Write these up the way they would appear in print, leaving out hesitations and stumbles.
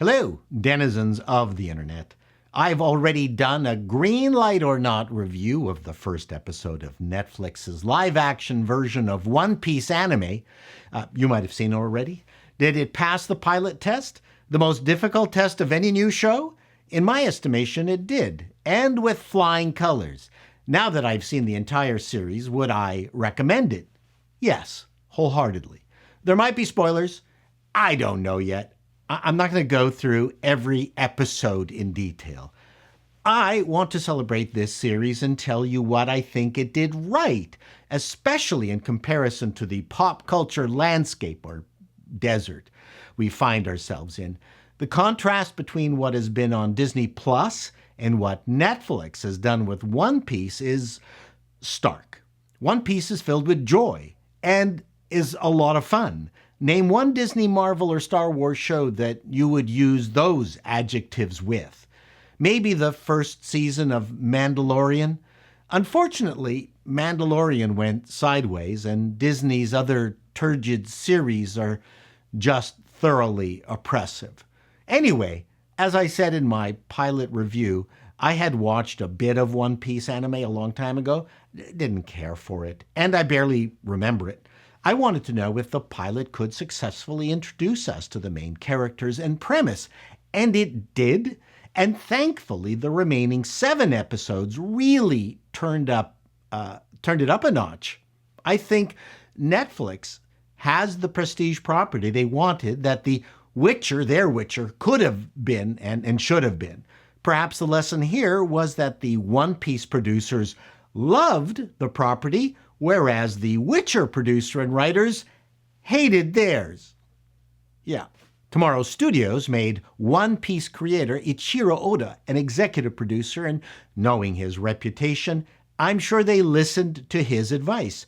Hello, denizens of the internet. I've already done a green light or not review of the first episode of Netflix's live-action version of One Piece anime. You might have seen it already. Did it pass the pilot test? The most difficult test of any new show? In my estimation, it did, and with flying colors. Now that I've seen the entire series, would I recommend it? Yes, wholeheartedly. There might be spoilers. I don't know yet. I'm not going to go through every episode in detail. I want to celebrate this series and tell you what I think it did right, especially in comparison to the pop culture landscape or desert we find ourselves in. The contrast between what has been on Disney Plus and what Netflix has done with One Piece is stark. One Piece is filled with joy and is a lot of fun. Name one Disney, Marvel, or Star Wars show that you would use those adjectives with. Maybe the first season of Mandalorian. Unfortunately, Mandalorian went sideways, and Disney's other turgid series are just thoroughly oppressive. Anyway, as I said in my pilot review, I had watched a bit of One Piece anime a long time ago, didn't care for it, and I barely remember it. I wanted to know if the pilot could successfully introduce us to the main characters and premise, and it did. And thankfully, the remaining 7 episodes really turned it up a notch. I think Netflix has the prestige property they wanted that The Witcher, their Witcher, could have been and should have been. Perhaps the lesson here was that the One Piece producers loved the property, whereas the Witcher producer and writers hated theirs. Yeah. Tomorrow Studios made One Piece creator Ichiro Oda an executive producer, and knowing his reputation, I'm sure they listened to his advice.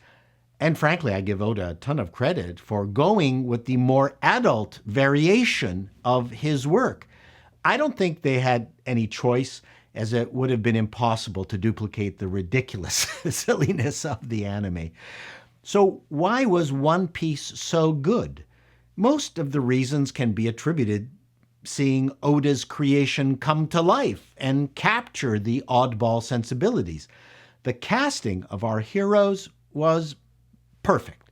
And frankly, I give Oda a ton of credit for going with the more adult variation of his work. I don't think they had any choice, as it would have been impossible to duplicate the ridiculous silliness of the anime. So why was One Piece so good? Most of the reasons can be attributed seeing Oda's creation come to life and capture the oddball sensibilities. The casting of our heroes was perfect.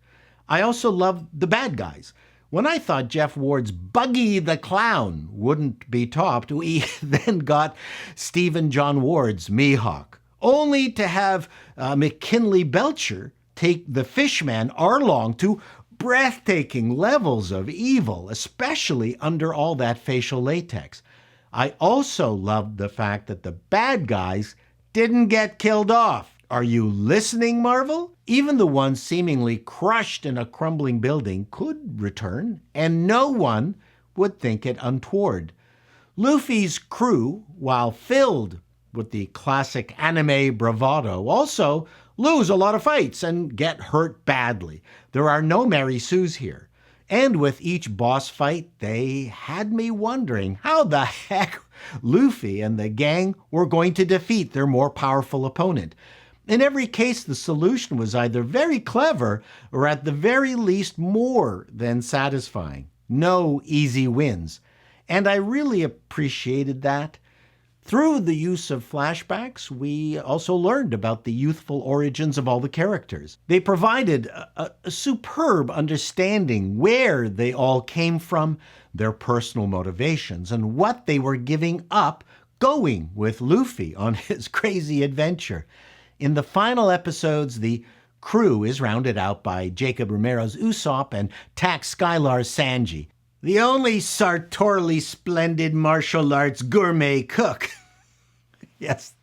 I also loved the bad guys. When I thought Jeff Ward's Buggy the Clown wouldn't be topped, we then got Stephen John Ward's Mihawk, only to have McKinley Belcher take the Fishman Arlong to breathtaking levels of evil, especially under all that facial latex. I also loved the fact that the bad guys didn't get killed off. Are you listening, Marvel? Even the ones seemingly crushed in a crumbling building could return, and no one would think it untoward. Luffy's crew, while filled with the classic anime bravado, also lose a lot of fights and get hurt badly. There are no Mary Sues here. And with each boss fight, they had me wondering how the heck Luffy and the gang were going to defeat their more powerful opponent. In every case, the solution was either very clever or at the very least more than satisfying. No easy wins. And I really appreciated that. Through the use of flashbacks, we also learned about the youthful origins of all the characters. They provided a superb understanding where they all came from, their personal motivations, and what they were giving up going with Luffy on his crazy adventure. In the final episodes, the crew is rounded out by Jacob Romero's Usopp and Tak Skylar's Sanji, the only sartorially splendid martial arts gourmet cook. Yes,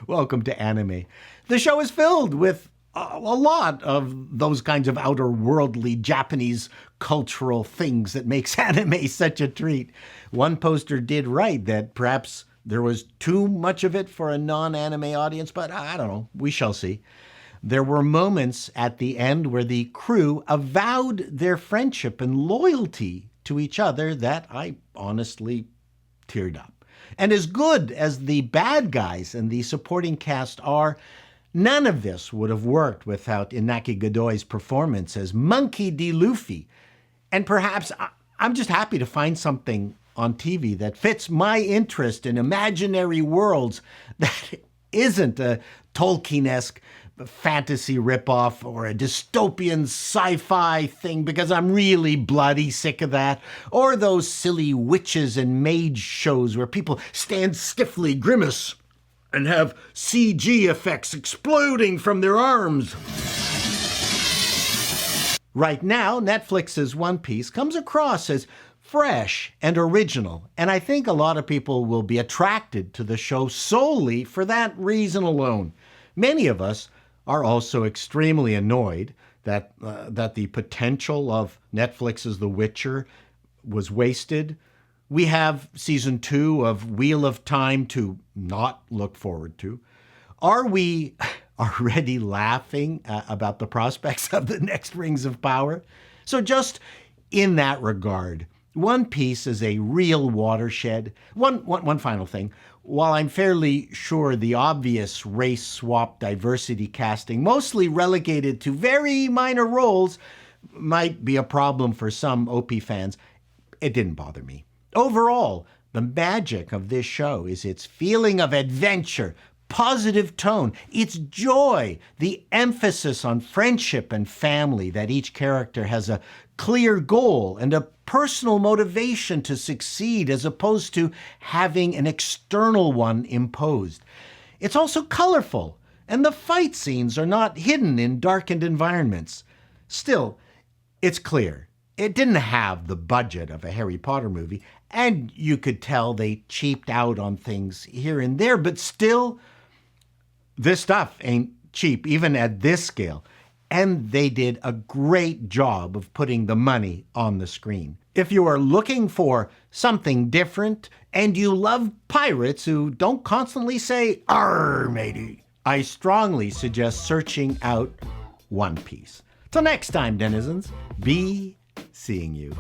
welcome to anime. The show is filled with a lot of those kinds of outer-worldly Japanese cultural things that makes anime such a treat. One poster did write that perhaps there was too much of it for a non-anime audience, but I don't know. We shall see. There were moments at the end where the crew avowed their friendship and loyalty to each other that I honestly teared up. And as good as the bad guys and the supporting cast are, none of this would have worked without Inaki Godoy's performance as Monkey D. Luffy. And perhaps I'm just happy to find something on TV that fits my interest in imaginary worlds that isn't a Tolkien-esque fantasy ripoff or a dystopian sci-fi thing, because I'm really bloody sick of that, or those silly witches and mage shows where people stand stiffly, grimace, and have CG effects exploding from their arms. Right now, Netflix's One Piece comes across as fresh and original, and I think a lot of people will be attracted to the show solely for that reason alone. Many of us are also extremely annoyed that the potential of Netflix's The Witcher was wasted. We have season 2 of Wheel of Time to not look forward to. Are we already laughing about the prospects of the next Rings of Power? So just in that regard, One Piece is a real watershed. One final thing. While I'm fairly sure the obvious race swap diversity casting, mostly relegated to very minor roles, might be a problem for some OP fans, it didn't bother me. Overall, the magic of this show is its feeling of adventure, positive tone, its joy, the emphasis on friendship and family, that each character has a clear goal and a personal motivation to succeed as opposed to having an external one imposed. It's also colorful, and the fight scenes are not hidden in darkened environments. Still, it's clear it didn't have the budget of a Harry Potter movie, and you could tell they cheaped out on things here and there, but still, this stuff ain't cheap, even at this scale. And they did a great job of putting the money on the screen. If you are looking for something different and you love pirates who don't constantly say, "Arr, matey," I strongly suggest searching out One Piece. Till next time, denizens, be seeing you.